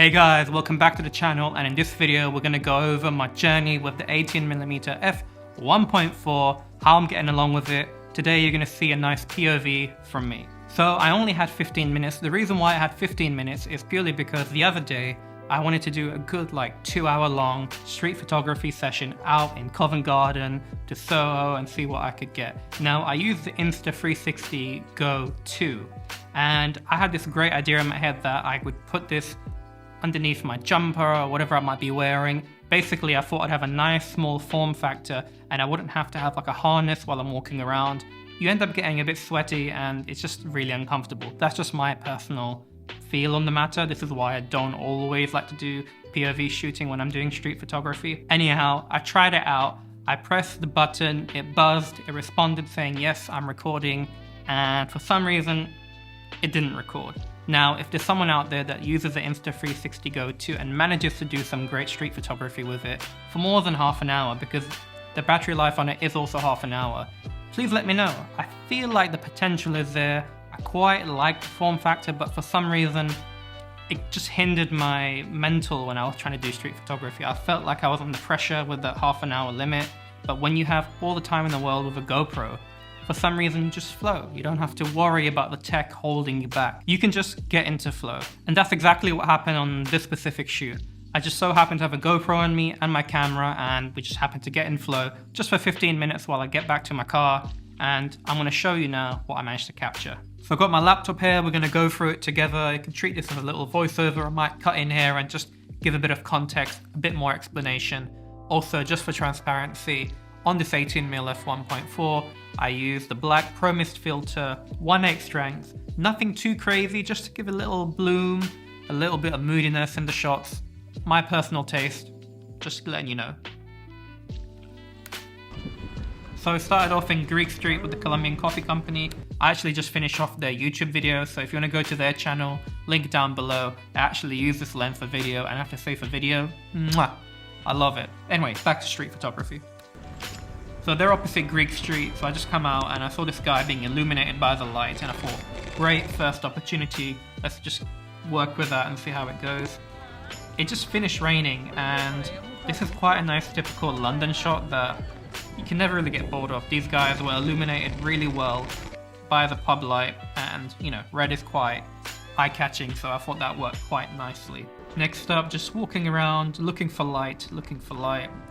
Hey guys, welcome back to the channel, and in this video we're going to go over my journey with the 18mm f1.4, how I'm getting along with it. Today you're going to see a nice POV from me. So I only had 15 minutes. The reason why I had 15 minutes is purely because the other day I wanted to do a good 2-hour long street photography session out in Covent Garden to Soho and see what I could get. Now I used the Insta360 Go 2 and I had this great idea in my head that I would put this underneath my jumper or whatever I might be wearing. Basically I thought I'd have a nice small form factor and I wouldn't have to have a harness while I'm walking around. You end up getting a bit sweaty and it's just really uncomfortable. That's just my personal feel on the matter. This is why I don't always like to do POV shooting when I'm doing street photography. Anyhow, I tried it out. I pressed the button, it buzzed, it responded saying yes, I'm recording, and for some reason it didn't record. Now, if there's someone out there that uses the Insta360 Go 2 and manages to do some great street photography with it for more than half an hour, because the battery life on it is also half an hour, please let me know. I feel like the potential is there. I quite like the form factor, but for some reason it just hindered my mental when I was trying to do street photography. I felt like I was under pressure with that half an hour limit, but when you have all the time in the world with a GoPro, for some reason you just flow. You don't have to worry about the tech holding you back. You can just get into flow. And that's exactly what happened on this specific shoot. I just so happened to have a GoPro on me and my camera, and we just happened to get in flow just for 15 minutes while I get back to my car. And I'm gonna show you now what I managed to capture. So I've got my laptop here, we're gonna go through it together. You can treat this as a little voiceover. I might cut in here and just give a bit of context, a bit more explanation. Also, just for transparency, on this 18mm f1.4, I used the black Pro Mist filter, 1/8 strength, nothing too crazy, just to give a little bloom, a little bit of moodiness in the shots. My personal taste, just letting you know. So I started off in Greek Street with the Colombian Coffee Company. I actually just finished off their YouTube video, so if you want to go to their channel, link down below. I actually use this lens for video, and I have to say for video, mwah, I love it. Anyway, back to street photography. So they're opposite Greek Street, so I just come out and I saw this guy being illuminated by the light, and I thought, great first opportunity, let's just work with that and see how it goes. It just finished raining, and this is quite a nice typical London shot that you can never really get bored of. These guys were illuminated really well by the pub light, and red is quite eye-catching, so I thought that worked quite nicely. Next up, just walking around, looking for light.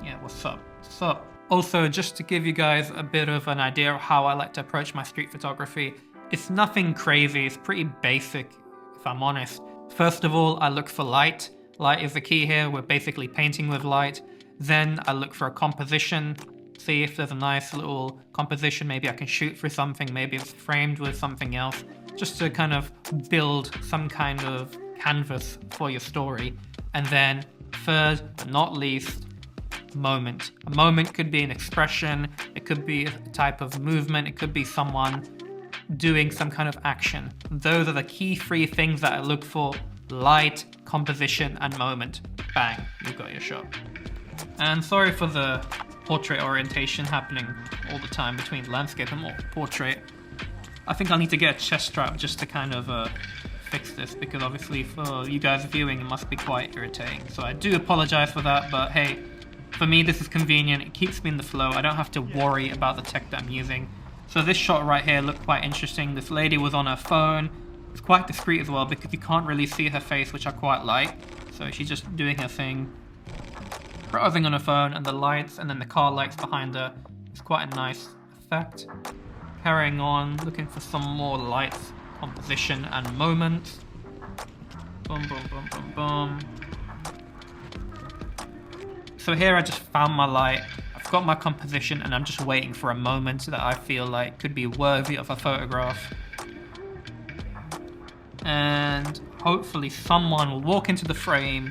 Yeah, what's up? What's up? Also, just to give you guys a bit of an idea of how I like to approach my street photography, it's nothing crazy, it's pretty basic, if I'm honest. First of all, I look for light. Light is the key here, we're basically painting with light. Then I look for a composition, see if there's a nice little composition, maybe I can shoot through something, maybe it's framed with something else, just to kind of build some kind of canvas for your story. And then third but not least, moment. A moment could be an expression, it could be a type of movement, it could be someone doing some kind of action. Those are the key three things that I look for: light, composition, and moment. Bang, you got your shot. And sorry for the portrait orientation happening all the time between landscape and portrait. I think I'll need to get a chest strap just to kind of fix this, because obviously for you guys viewing it must be quite irritating. So I do apologize for that, but hey, for me this is convenient, it keeps me in the flow, I don't have to worry about the tech that I'm using. So this shot right here looked quite interesting. This lady was on her phone. It's quite discreet as well because you can't really see her face, which I quite like. So she's just doing her thing, browsing on her phone, and the lights and then the car lights behind her. It's quite a nice effect. Carrying on, looking for some more lights, composition and moments. Boom, boom, boom, boom, boom. So here I just found my light, I've got my composition, and I'm just waiting for a moment that I feel like could be worthy of a photograph. And hopefully someone will walk into the frame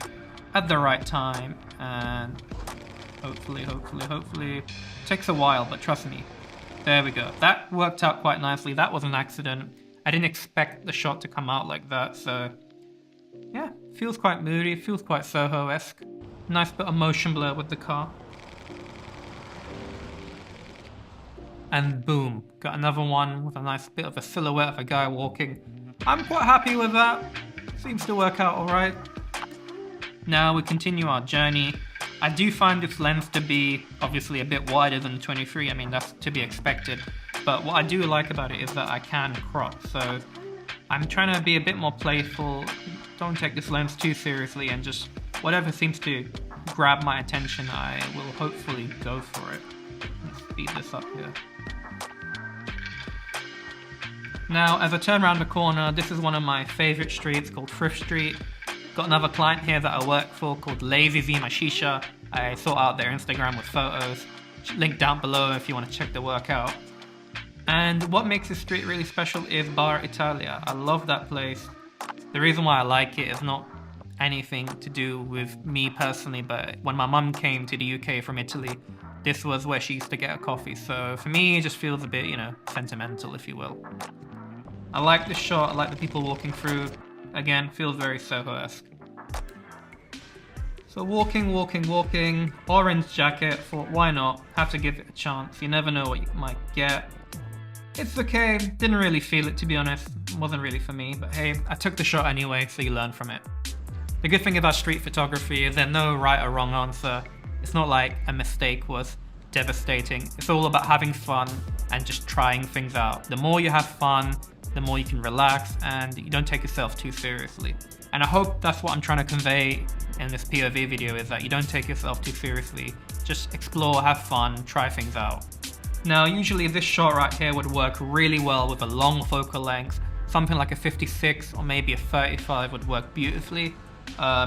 at the right time, and hopefully, it takes a while, but trust me, there we go. That worked out quite nicely. That was an accident. I didn't expect the shot to come out like that, so yeah, feels quite moody, feels quite Soho-esque. Nice bit of motion blur with the car. And boom, got another one with a nice bit of a silhouette of a guy walking. I'm quite happy with that. Seems to work out alright. Now we continue our journey. I do find this lens to be obviously a bit wider than the 23, I mean that's to be expected, but what I do like about it is that I can crop, so I'm trying to be a bit more playful, don't take this lens too seriously, and just whatever seems to grab my attention I will hopefully go for it. Let's speed this up here. Now as I turn around the corner, this is one of my favourite streets called Hvris Street. Got another client here that I work for called Lazy Zima Shisha. I sort out their Instagram with photos. Link down below if you want to check the work out. And what makes this street really special is Bar Italia. I love that place. The reason why I like it is not anything to do with me personally, but when my mum came to the UK from Italy, this was where she used to get a coffee. So for me, it just feels a bit, you know, sentimental, if you will. I like the shot, I like the people walking through. Again, feels very Soho-esque. So walking, orange jacket, thought why not, have to give it a chance, you never know what you might get. It's okay, didn't really feel it to be honest, wasn't really for me, but hey, I took the shot anyway, so you learn from it. The good thing about street photography is there's no right or wrong answer. It's not like a mistake was devastating, it's all about having fun and just trying things out. The more you have fun, the more you can relax and you don't take yourself too seriously. And I hope that's what I'm trying to convey in this POV video, is that you don't take yourself too seriously. Just explore, have fun, try things out. Now usually this shot right here would work really well with a long focal length. Something like a 56 or maybe a 35 would work beautifully.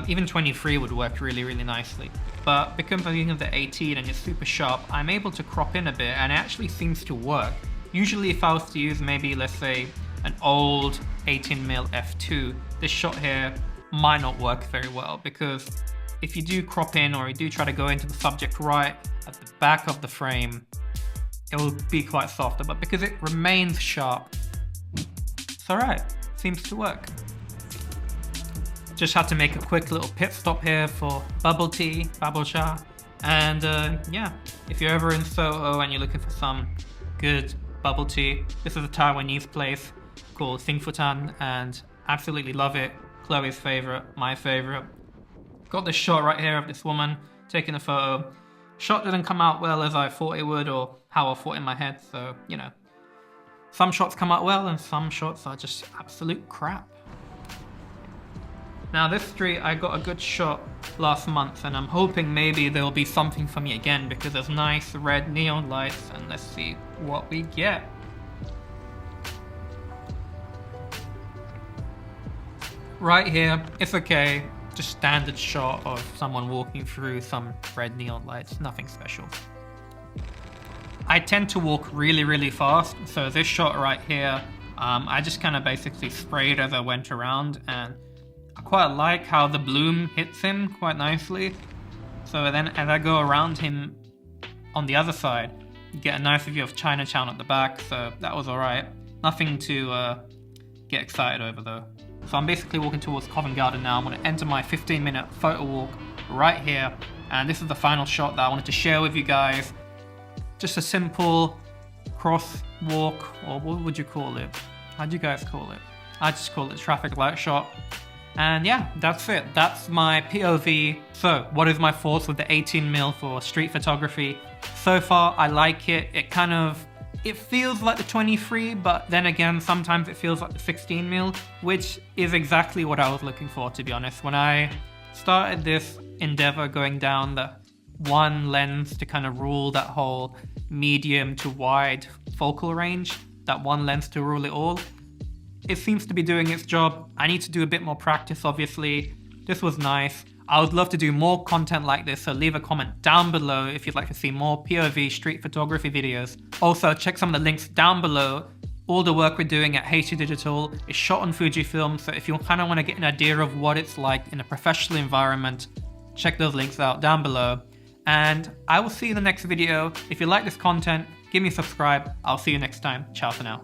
Even 23 would work really nicely. But because I'm using the 18 and it's super sharp, I'm able to crop in a bit and it actually seems to work. Usually if I was to use maybe, let's say, an old 18mm F2, this shot here might not work very well, because if you do crop in or you do try to go into the subject right at the back of the frame, it will be quite softer, but because it remains sharp, it's alright, seems to work. Just had to make a quick little pit stop here for bubble tea, bubble cha, and yeah, if you're ever in Soho and you're looking for some good bubble tea, this is a Taiwanese place called Singfutan and absolutely love it. Chloe's favorite, my favorite. Got this shot right here of this woman taking a photo. Shot didn't come out well as I thought it would, or how I thought in my head, so you know, some shots come out well and some shots are just absolute crap. Now this street I got a good shot last month and I'm hoping maybe there will be something for me again, because there's nice red neon lights, and let's see what we get. Right here, it's okay, just standard shot of someone walking through some red neon lights, nothing special. I tend to walk really fast, so this shot right here, I just kind of basically sprayed as I went around, and I quite like how the bloom hits him quite nicely. So then as I go around him on the other side, you get a nice view of Chinatown at the back, so that was alright. Nothing to get excited over though. So I'm basically walking towards Covent Garden now. I'm going to enter my 15-minute photo walk right here, and this is the final shot that I wanted to share with you guys. Just a simple cross walk, or what would you call it? How do you guys call it? I just call it traffic light shot. And yeah, that's it. That's my POV. So what is my thoughts with the 18mm for street photography? So far, I like it. It feels like the 23, but then again, sometimes it feels like the 16mm, which is exactly what I was looking for, to be honest. When I started this endeavor going down the one lens to kind of rule that whole medium to wide focal range, that one lens to rule it all, it seems to be doing its job. I need to do a bit more practice, obviously. This was nice. I would love to do more content like this, so leave a comment down below if you'd like to see more POV street photography videos. Also, check some of the links down below. All the work we're doing at HT Digital is shot on Fujifilm, so if you kind of want to get an idea of what it's like in a professional environment, check those links out down below. And I will see you in the next video. If you like this content, give me a subscribe. I'll see you next time. Ciao for now.